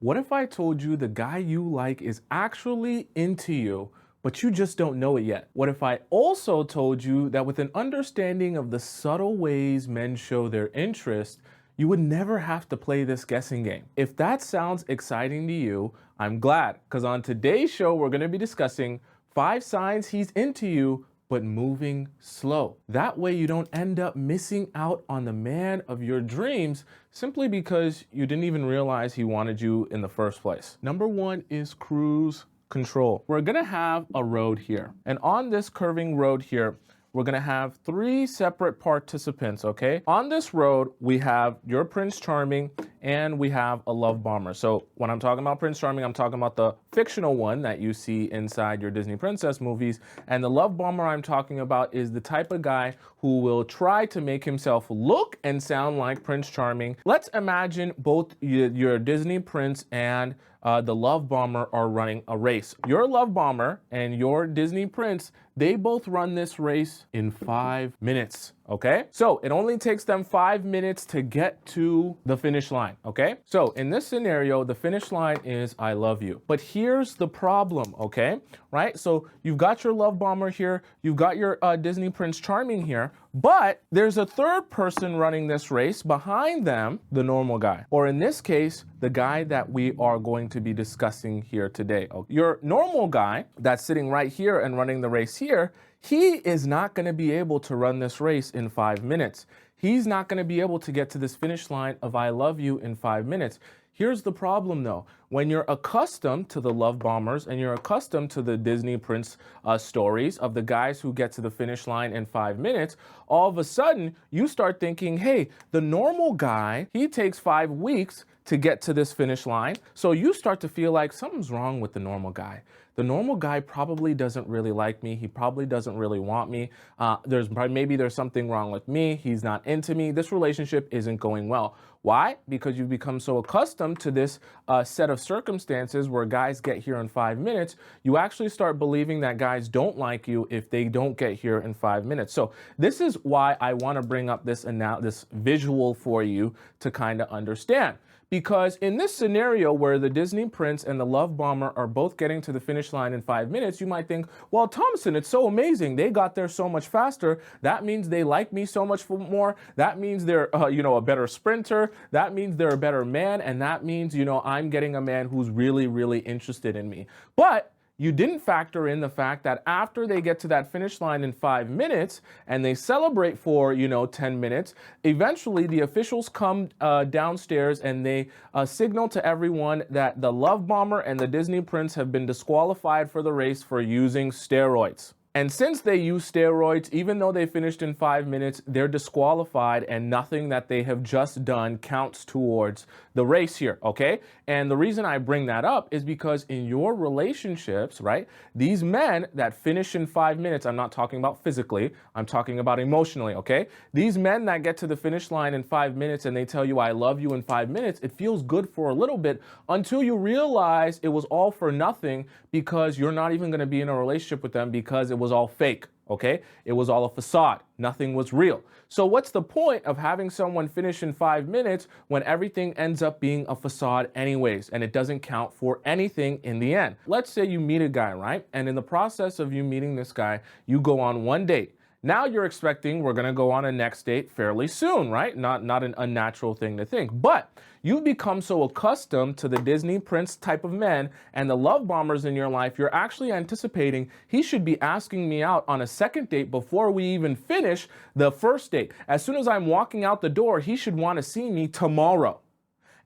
What if I told you the guy you like is actually into you, but you just don't know it yet? What if I also told you that with an understanding of the subtle ways men show their interest, you would never have to play this guessing game? If that sounds exciting to you, I'm glad, because on today's show, we're going to be discussing 5 signs he's into you, but moving slow. That way you don't end up missing out on the man of your dreams simply because you didn't even realize he wanted you in the first place. Number one is cruise control. We're gonna have a road here. And on this curving road here, we're gonna have 3 separate participants, okay? On this road, we have your Prince Charming and we have a love bomber. So when I'm talking about Prince Charming, I'm talking about the fictional one that you see inside your Disney princess movies. And the love bomber I'm talking about is the type of guy who will try to make himself look and sound like Prince Charming. Let's imagine both your Disney prince and the love bomber are running a race. Your love bomber and your Disney prince, they both run this race in 5 minutes. Okay, so it only takes them 5 minutes to get to the finish line. Okay, so in this scenario, the finish line is I love you. But here's the problem, okay, right? So you've got your love bomber here, you've got your Disney Prince Charming here, but there's a third person running this race behind them, the normal guy, or in this case, the guy that we are going to be discussing here today. Your normal guy that's sitting right here and running the race here, he is not going to be able to run this race in 5 minutes. He's not going to be able to get to this finish line of I love you in 5 minutes. Here's the problem though. When you're accustomed to the love bombers and you're accustomed to the Disney Prince stories of the guys who get to the finish line in 5 minutes, all of a sudden you start thinking, hey, the normal guy, he takes 5 weeks to get to this finish line. So you start to feel like something's wrong with the normal guy. The normal guy probably doesn't really like me. He probably doesn't really want me. Maybe there's something wrong with me. He's not into me. This relationship isn't going well. Why? Because you've become so accustomed to this set of circumstances where guys get here in 5 minutes, you actually start believing that guys don't like you if they don't get here in 5 minutes. So this is why I want to bring up this visual for you to kind of understand. Because in this scenario where the Disney Prince and the Love Bomber are both getting to the finish line in 5 minutes, you might think, well, Tomisin, it's so amazing. They got there so much faster. That means they like me so much more. That means they're, a better sprinter. That means they're a better man. And that means, I'm getting a man who's really, really interested in me. But you didn't factor in the fact that after they get to that finish line in 5 minutes and they celebrate for, 10 minutes, eventually the officials come downstairs and they signal to everyone that the love bomber and the Disney prince have been disqualified for the race for using steroids. And since they use steroids, even though they finished in 5 minutes, they're disqualified and nothing that they have just done counts towards the race here, okay? And the reason I bring that up is because in your relationships, right, these men that finish in 5 minutes, I'm not talking about physically, I'm talking about emotionally, okay? These men that get to the finish line in 5 minutes and they tell you I love you in 5 minutes, it feels good for a little bit until you realize it was all for nothing because you're not even going to be in a relationship with them because it was all fake, okay? It was all a facade. Nothing was real. So what's the point of having someone finish in 5 minutes when everything ends up being a facade anyways, and it doesn't count for anything in the end? Let's say you meet a guy, right? And in the process of you meeting this guy, you go on one date. Now you're expecting we're going to go on a next date fairly soon, right? Not an unnatural thing to think. But you've become so accustomed to the Disney Prince type of men and the love bombers in your life, you're actually anticipating he should be asking me out on a second date before we even finish the first date. As soon as I'm walking out the door, he should want to see me tomorrow.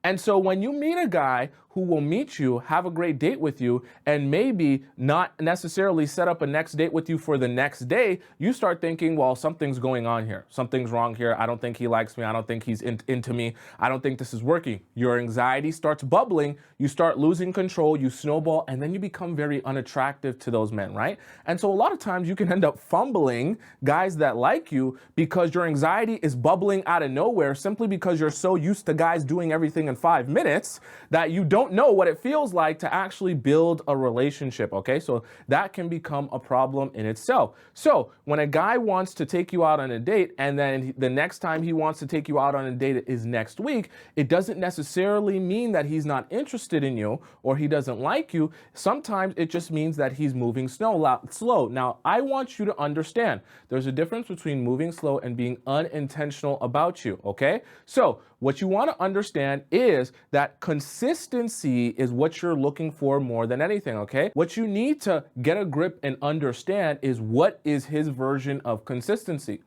And so when you meet a guy who will meet you, have a great date with you, and maybe not necessarily set up a next date with you for the next day, you start thinking, well, something's going on here. Something's wrong here. I don't think he likes me. I don't think he's into me. I don't think this is working. Your anxiety starts bubbling. You start losing control. You snowball, and then you become very unattractive to those men, right? And so a lot of times you can end up fumbling guys that like you because your anxiety is bubbling out of nowhere simply because you're so used to guys doing everything in in 5 minutes that you don't know what it feels like to actually build a relationship, okay? So that can become a problem in itself. So when a guy wants to take you out on a date and then the next time he wants to take you out on a date is next week, it doesn't necessarily mean that he's not interested in you or he doesn't like you. Sometimes it just means that he's moving slow. Now, I want you to understand there's a difference between moving slow and being unintentional about you, okay? So what you want to understand is that consistency is what you're looking for more than anything, okay? What you need to get a grip and understand is what is his version of consistency.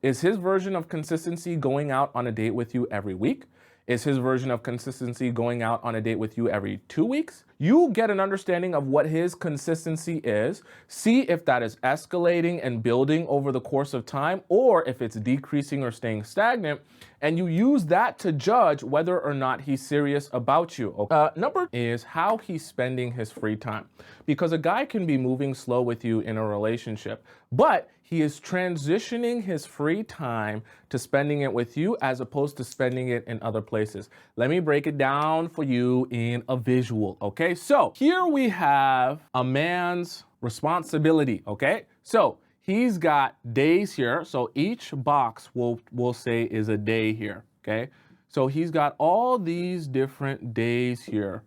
Is his version of consistency going out on a date with you every week? Is his version of consistency going out on a date with you every 2 weeks? You get an understanding of what his consistency is, see if that is escalating and building over the course of time, or if it's decreasing or staying stagnant, and you use that to judge whether or not he's serious about you. Number is how he's spending his free time. Because a guy can be moving slow with you in a relationship, but he is transitioning his free time to spending it with you as opposed to spending it in other places. Let me break it down for you in a visual, okay? So here we have a man's responsibility, okay? So he's got days here. So each box we'll say is a day here, okay? So he's got all these different days here,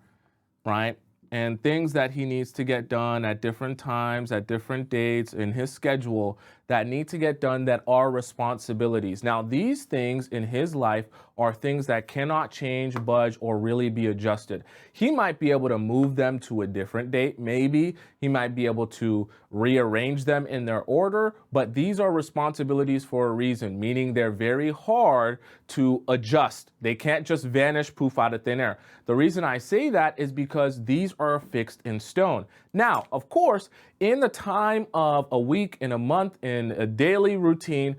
right? And things that he needs to get done at different times, at different dates in his schedule that need to get done that are responsibilities. Now, these things in his life are things that cannot change, budge, or really be adjusted. He might be able to move them to a different date. Maybe he might be able to rearrange them in their order, but these are responsibilities for a reason, meaning they're very hard to adjust. They can't just vanish, poof, out of thin air. The reason I say that is because these are fixed in stone. Now, of course, in the time of a week, in a month, in a daily routine,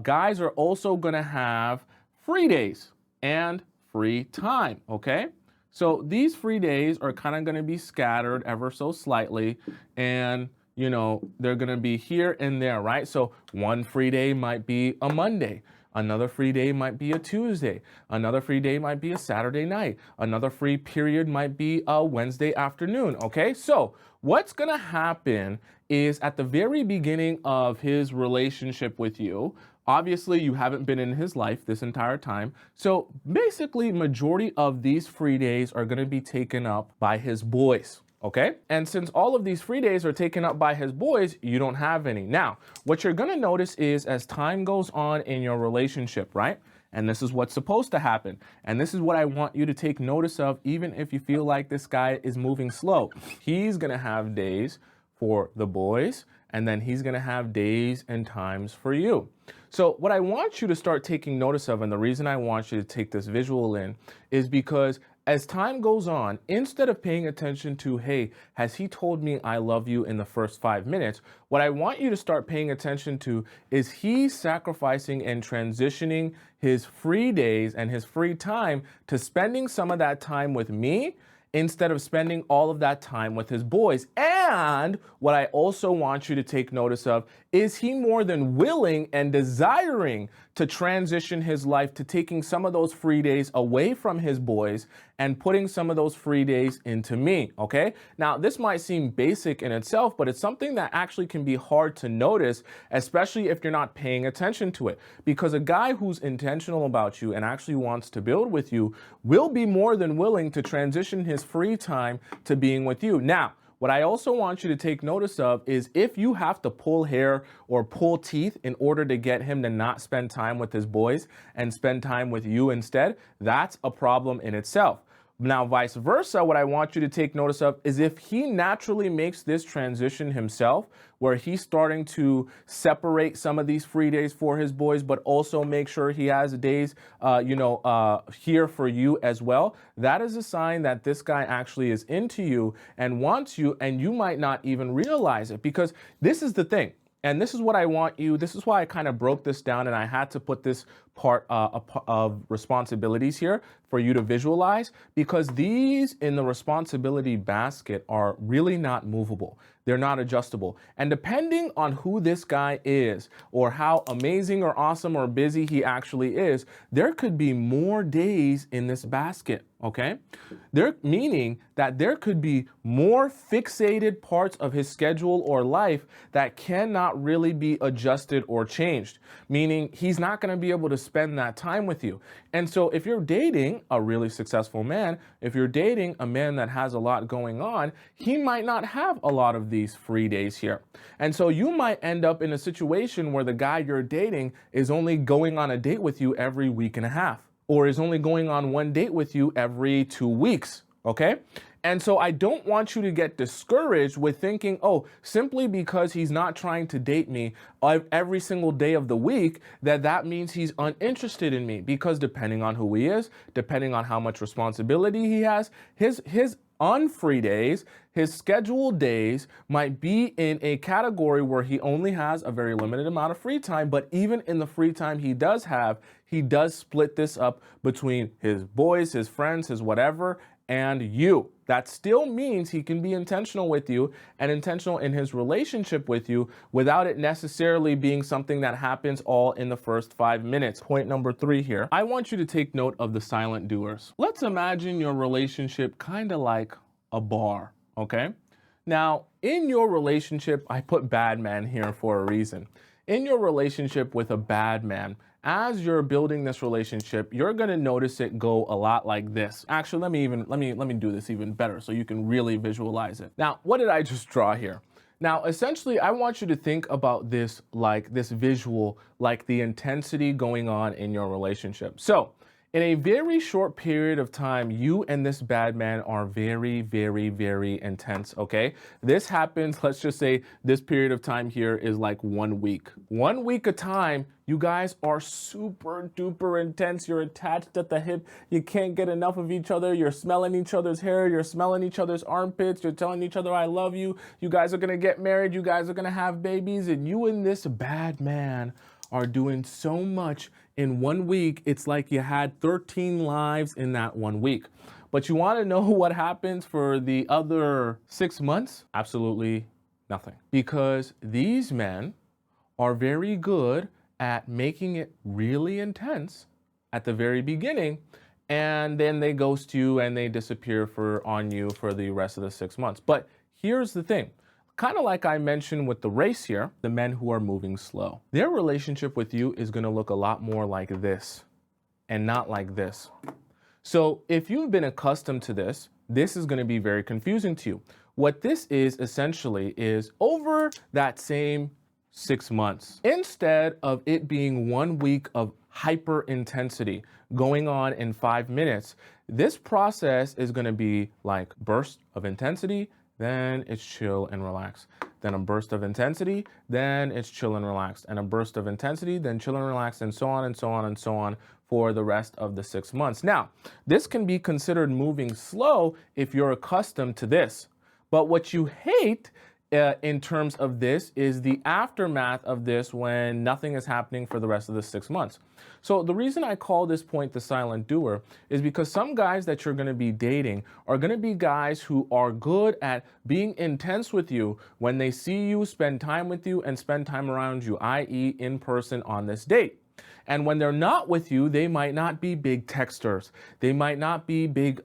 guys are also going to have free days and free time, okay? So these free days are kind of going to be scattered ever so slightly, and you know, they're going to be here and there, right? So one free day might be a Monday. Another free day might be a Tuesday. Another free day might be a Saturday night. Another free period might be a Wednesday afternoon, okay? So what's going to happen is at the very beginning of his relationship with you, obviously you haven't been in his life this entire time. So basically, majority of these free days are going to be taken up by his boys. Okay? And since all of these free days are taken up by his boys, you don't have any. Now, what you're going to notice is as time goes on in your relationship, right? And this is what's supposed to happen. And this is what I want you to take notice of, even if you feel like this guy is moving slow. He's going to have days for the boys, and then he's going to have days and times for you. So what I want you to start taking notice of, and the reason I want you to take this visual in, is because as time goes on, instead of paying attention to, hey, has he told me I love you in the first 5 minutes? What I want you to start paying attention to is he sacrificing and transitioning his free days and his free time to spending some of that time with me instead of spending all of that time with his boys. And what I also want you to take notice of is he more than willing and desiring to transition his life to taking some of those free days away from his boys and putting some of those free days into me, okay? Now, this might seem basic in itself, but it's something that actually can be hard to notice, especially if you're not paying attention to it. Because a guy who's intentional about you and actually wants to build with you will be more than willing to transition his free time to being with you. Now, what I also want you to take notice of is if you have to pull hair or pull teeth in order to get him to not spend time with his boys and spend time with you instead, that's a problem in itself. Now, vice versa, what I want you to take notice of is if he naturally makes this transition himself, where he's starting to separate some of these free days for his boys, but also make sure he has days, here for you as well, that is a sign that this guy actually is into you and wants you, and you might not even realize it, because this is the thing. And this is what I want you, this is why I kind of broke this down and I had to put this of responsibilities here for you to visualize, because these in the responsibility basket are really not movable. They're not adjustable. And depending on who this guy is or how amazing or awesome or busy he actually is, there could be more days in this basket, okay? Meaning that there could be more fixated parts of his schedule or life that cannot really be adjusted or changed, meaning he's not going to be able to spend that time with you. And so if you're dating a really successful man, if you're dating a man that has a lot going on, he might not have a lot of these free days here. And so you might end up in a situation where the guy you're dating is only going on a date with you every week and a half, or is only going on one date with you every 2 weeks, okay? And so I don't want you to get discouraged with thinking, oh, simply because he's not trying to date me every single day of the week, that means he's uninterested in me. Because depending on who he is, depending on how much responsibility he has, his unfree days, his scheduled days might be in a category where he only has a very limited amount of free time. But even in the free time he does have, he does split this up between his boys, his friends, his whatever, and you. That still means he can be intentional with you and intentional in his relationship with you without it necessarily being something that happens all in the first 5 minutes. Point number 3 here. I want you to take note of the silent doers. Let's imagine your relationship kind of like a bar, okay? Now, in your relationship, I put bad man here for a reason. In your relationship with a bad man, as you're building this relationship, you're going to notice it go a lot like this. Actually, let me do this even better so you can really visualize it. Now, what did I just draw here? Now, essentially, I want you to think about this like this visual, like the intensity going on in your relationship. So, in a very short period of time, you and this bad man are very, very, very intense, okay? This happens, let's just say this period of time here is like 1 week. 1 week of time, you guys are super duper intense. You're attached at the hip. You can't get enough of each other. You're smelling each other's hair. You're smelling each other's armpits. You're telling each other, I love you. You guys are gonna get married. You guys are gonna have babies. And you and this bad man are doing so much in 1 week. It's like you had 13 lives in that 1 week. But you want to know what happens for the other 6 months? Absolutely nothing. Because these men are very good at making it really intense at the very beginning, and then they ghost you and they disappear on you for the rest of the 6 months. But here's the thing. Kind of like I mentioned with the race here, the men who are moving slow. Their relationship with you is going to look a lot more like this and not like this. So if you've been accustomed to this, this is going to be very confusing to you. What this is essentially is over that same 6 months, instead of it being 1 week of hyper intensity going on in 5 minutes, this process is going to be like burst of intensity, then it's chill and relax. Then a burst of intensity, then it's chill and relaxed. And a burst of intensity, then chill and relax, and so on and so on and so on for the rest of the 6 months. Now, this can be considered moving slow if you're accustomed to this. But what you hate in terms of this is the aftermath of this when nothing is happening for the rest of the 6 months. So the reason I call this point the silent doer is because some guys that you're going to be dating are going to be guys who are good at being intense with you when they see you, spend time with you, and spend time around you, i.e. in person on this date. And when they're not with you, they might not be big texters. They might not be big,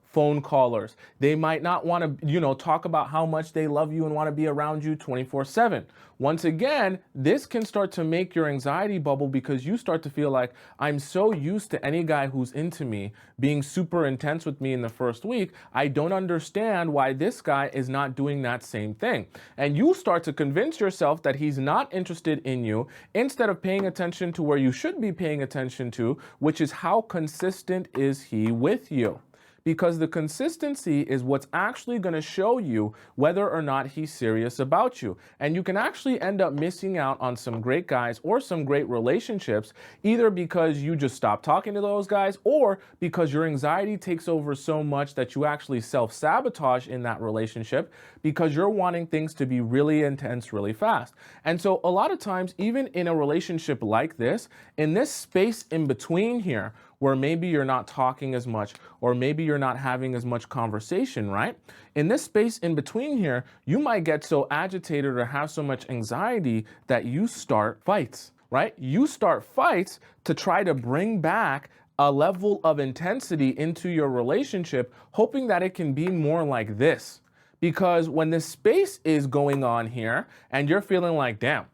phone callers. They might not want to, talk about how much they love you and want to be around you 24/7. Once again, this can start to make your anxiety bubble because you start to feel like, I'm so used to any guy who's into me being super intense with me in the first week. I don't understand why this guy is not doing that same thing. And you start to convince yourself that he's not interested in you instead of paying attention to where you should be paying attention to, which is how consistent is he with you. because the consistency is what's actually going to show you whether or not he's serious about you. And you can actually end up missing out on some great guys or some great relationships, either because you just stop talking to those guys or because your anxiety takes over so much that you actually self-sabotage in that relationship because you're wanting things to be really intense really fast. And so a lot of times, even in a relationship like this, in this space in between here, where maybe you're not talking as much or maybe you're not having as much conversation, right? In this space in between here, you might get so agitated or have so much anxiety that you start fights, right? You start fights to try to bring back a level of intensity into your relationship, hoping that it can be more like this. Because when this space is going on here and you're feeling like, damn,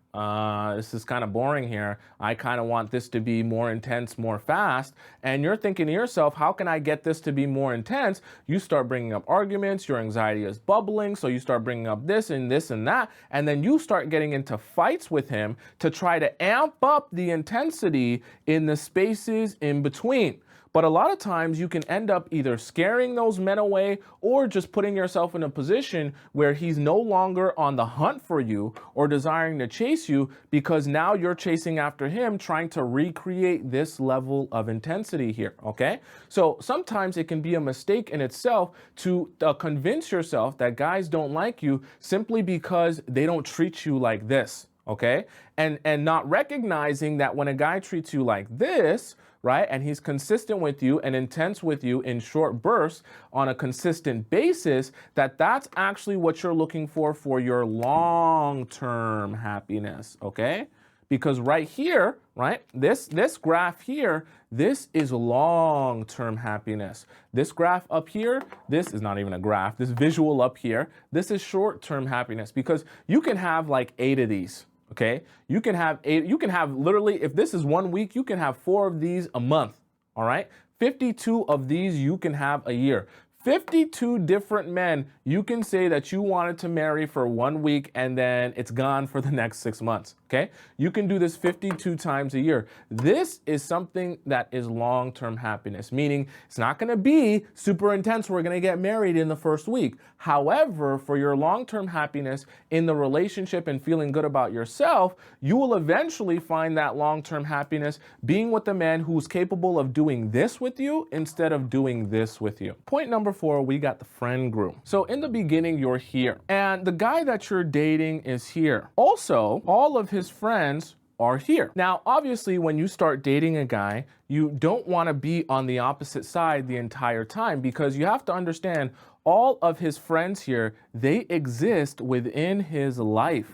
this is kind of boring here. I kind of want this to be more intense, more fast. And you're thinking to yourself, how can I get this to be more intense? You start bringing up arguments, your anxiety is bubbling. So you start bringing up this and this and that. And then you start getting into fights with him to try to amp up the intensity in the spaces in between. But a lot of times you can end up either scaring those men away or just putting yourself in a position where he's no longer on the hunt for you or desiring to chase you, because now you're chasing after him, trying to recreate this level of intensity here, okay? So sometimes it can be a mistake in itself to convince yourself that guys don't like you simply because they don't treat you like this, okay? And not recognizing that when a guy treats you like this, right, and he's consistent with you and intense with you in short bursts on a consistent basis, that's actually what you're looking for your long-term happiness, okay? Because right here, right, this graph here, this is long-term happiness. This graph up here, this is not even a graph, this visual up here, this is short-term happiness, because you can have like 8 of these. Okay, you can have literally, if this is 1 week, you can have 4 of these a month. All right, 52 of these you can have a year. 52 different men you can say that you wanted to marry for 1 week and then it's gone for the next 6 months, okay? You can do this 52 times a year. This is something that is long-term happiness, meaning it's not gonna be super intense, we're gonna get married in the first week. However, for your long-term happiness in the relationship and feeling good about yourself, you will eventually find that long-term happiness being with a man who's capable of doing this with you instead of doing this with you. Point number 4, we got the friend group. So in the beginning, you're here, and the guy that you're dating is here. Also, all of his friends are here. Now, obviously, when you start dating a guy, you don't want to be on the opposite side the entire time, because you have to understand all of his friends here, they exist within his life,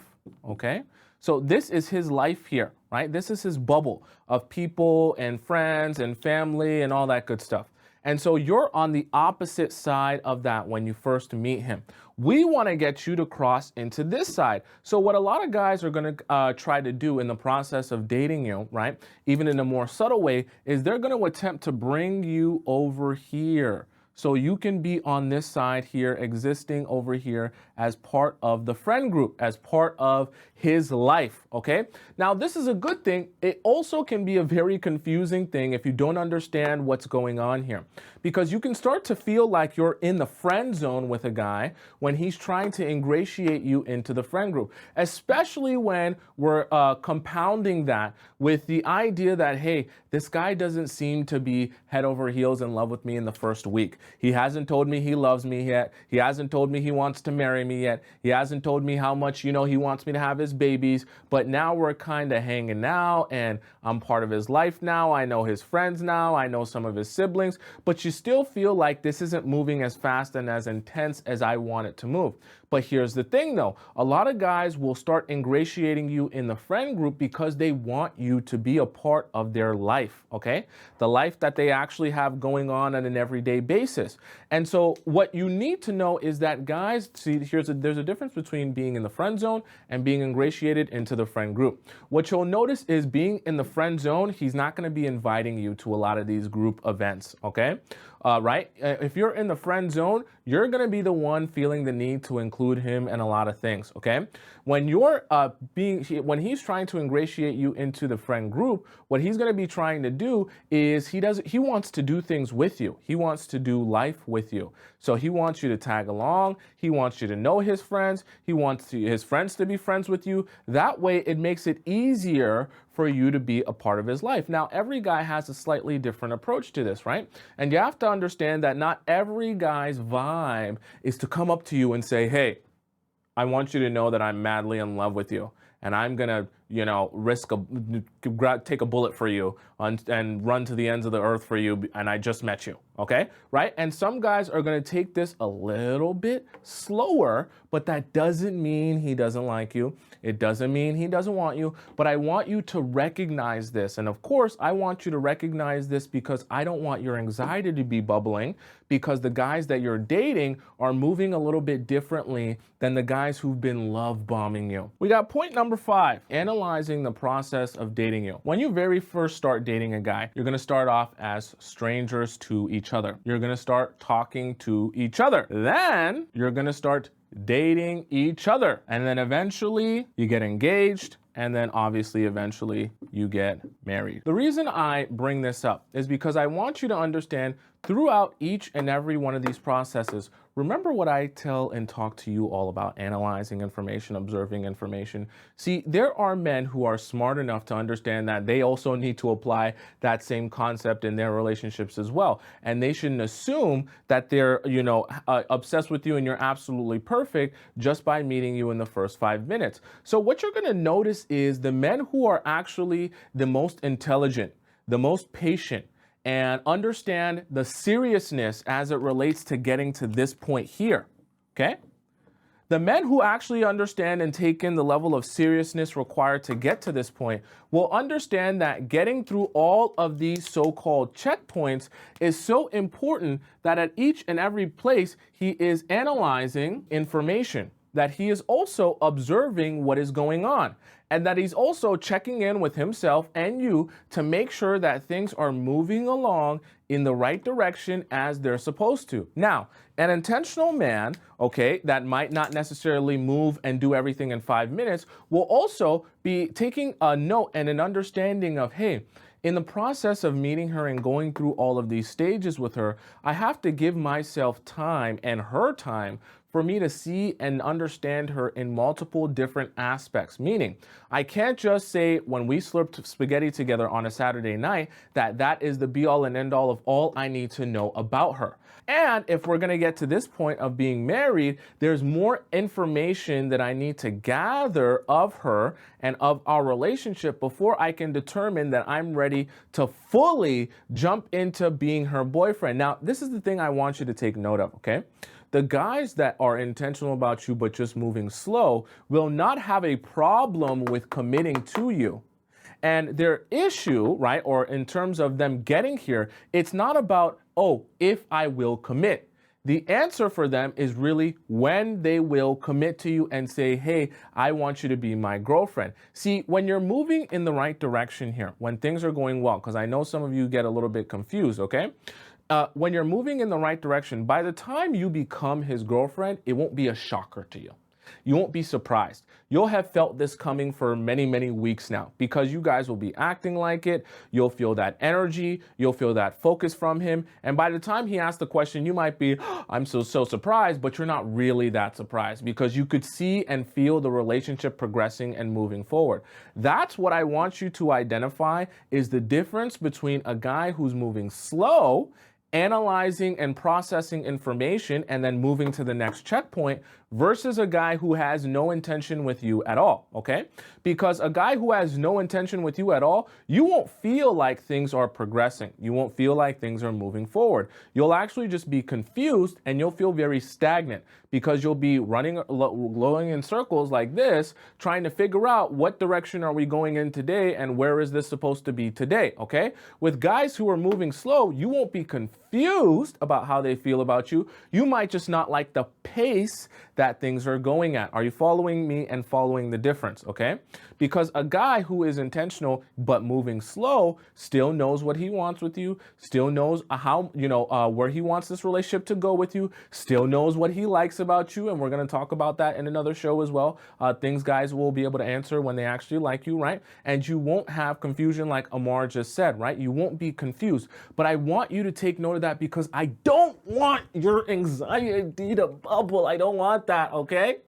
okay? So this is his life here, right? This is his bubble of people and friends and family and all that good stuff. And so you're on the opposite side of that when you first meet him. We want to get you to cross into this side. So what a lot of guys are going to try to do in the process of dating you, right, even in a more subtle way, is they're going to attempt to bring you over here. So you can be on this side here, existing over here as part of the friend group, as part of his life, okay? Now, this is a good thing. It also can be a very confusing thing if you don't understand what's going on here, because you can start to feel like you're in the friend zone with a guy when he's trying to ingratiate you into the friend group, especially when we're compounding that with the idea that, hey, this guy doesn't seem to be head over heels in love with me in the first week. He hasn't told me he loves me yet. He hasn't told me he wants to marry me yet. He hasn't told me how much, he wants me to have his babies. But now we're kind of hanging out and I'm part of his life now. I know his friends now. I know some of his siblings. But you still feel like this isn't moving as fast and as intense as I want it to move. But here's the thing though, a lot of guys will start ingratiating you in the friend group because they want you to be a part of their life, okay? The life that they actually have going on an everyday basis. And so what you need to know is that guys, see, there's a difference between being in the friend zone and being ingratiated into the friend group. What you'll notice is being in the friend zone, he's not gonna be inviting you to a lot of these group events, okay? right? If you're in the friend zone, you're going to be the one feeling the need to include him in a lot of things, okay? When you're when he's trying to ingratiate you into the friend group, what he's going to be trying to do is he wants to do things with you. He wants to do life with you. So he wants you to tag along. He wants you to know his friends. He wants his friends to be friends with you. That way it makes it easier for you to be a part of his life. Now, every guy has a slightly different approach to this, right? And you have to understand that not every guy's vibe is to come up to you and say, hey, I want you to know that I'm madly in love with you. And I'm going to, take a bullet for you and run to the ends of the earth for you. And I just met you. Okay. Right. And some guys are going to take this a little bit slower, but that doesn't mean he doesn't like you. It doesn't mean he doesn't want you, but I want you to recognize this. And of course, I want you to recognize this because I don't want your anxiety to be bubbling, because the guys that you're dating are moving a little bit differently than the guys who've been love bombing you. We got point number 5, analyzing the process of dating you. When you very first start dating a guy, you're going to start off as strangers to each other. You're going to start talking to each other. Then you're going to start dating each other. And then eventually you get engaged. And then obviously eventually you get married. The reason I bring this up is because I want you to understand throughout each and every one of these processes, remember what I tell and talk to you all about: analyzing information, observing information. See, there are men who are smart enough to understand that they also need to apply that same concept in their relationships as well. And they shouldn't assume that they're, obsessed with you and you're absolutely perfect just by meeting you in the first 5 minutes. So what you're going to notice is the men who are actually the most intelligent, the most patient, and understand the seriousness as it relates to getting to this point here, okay? The men who actually understand and take in the level of seriousness required to get to this point will understand that getting through all of these so-called checkpoints is so important that at each and every place he is analyzing information, that he is also observing what is going on, and that he's also checking in with himself and you to make sure that things are moving along in the right direction as they're supposed to. Now, an intentional man, okay, that might not necessarily move and do everything in 5 minutes, will also be taking a note and an understanding of, hey, in the process of meeting her and going through all of these stages with her, I have to give myself time and her time for me to see and understand her in multiple different aspects. Meaning, I can't just say when we slurped spaghetti together on a Saturday night that is the be all and end all of all I need to know about her. And if we're gonna get to this point of being married, there's more information that I need to gather of her and of our relationship before I can determine that I'm ready to fully jump into being her boyfriend. Now, this is the thing I want you to take note of, okay? The guys that are intentional about you but just moving slow will not have a problem with committing to you. And their issue, right, or in terms of them getting here, it's not about, oh, if I will commit. The answer for them is really when they will commit to you and say, hey, I want you to be my girlfriend. See, when you're moving in the right direction here, when things are going well, because I know some of you get a little bit confused, okay? When you're moving in the right direction, by the time you become his girlfriend, it won't be a shocker to you. You won't be surprised. You'll have felt this coming for many, many weeks now because you guys will be acting like it. You'll feel that energy. You'll feel that focus from him. And by the time he asks the question, you might be, oh, I'm so surprised, but you're not really that surprised because you could see and feel the relationship progressing and moving forward. That's what I want you to identify is the difference between a guy who's moving slow, analyzing and processing information and then moving to the next checkpoint versus a guy who has no intention with you at all, okay? Because a guy who has no intention with you at all, you won't feel like things are progressing. You won't feel like things are moving forward. You'll actually just be confused and you'll feel very stagnant because you'll be going in circles like this, trying to figure out what direction are we going in today and where is this supposed to be today, okay? With guys who are moving slow, you won't be confused confused about how they feel about you. You might just not like the pace that things are going at. Are you following me and following the difference? Okay. Because a guy who is intentional but moving slow still knows what he wants with you, still knows how, where he wants this relationship to go with you, still knows what he likes about you. And we're going to talk about that in another show as well. Things guys will be able to answer when they actually like you, right? And you won't have confusion like Amar just said, right? You won't be confused. But I want you to take note of that because I don't want your anxiety to bubble. I don't want that, okay?